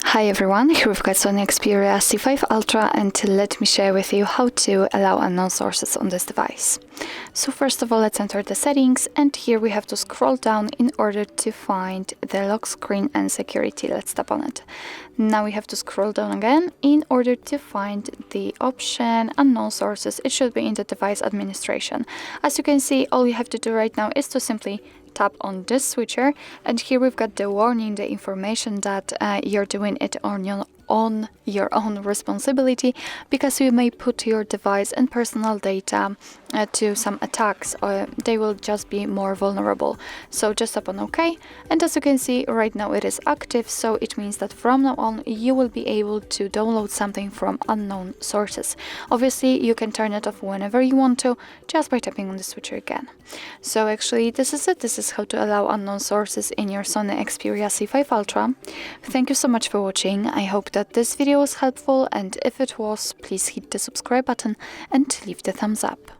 Hi everyone, here we've got SONY Xperia C5 Ultra, and let me share with you how to allow unknown sources on this device. So first of all, let's enter the settings, and here we have to scroll down in order to find the lock screen and security. Let's tap on it. Now we have to scroll down again in order to find the option unknown sources. It should be in the device administration. As you can see, all you have to do right now is to simply tap on this switcher, and here we've got the warning, the information that you're doing it on your own responsibility, because you may put your device and personal data to some attacks, or they will just be more vulnerable. So just tap on OK, and as you can see right now it is active, so it means that from now on you will be able to download something from unknown sources. Obviously you can turn it off whenever you want to, just by tapping on the switcher again. So actually this is it. This is how to allow unknown sources in your SONY Xperia C5 Ultra. Thank you so much for watching. I hope that this video was helpful, and if it was, please hit the subscribe button and leave the thumbs up.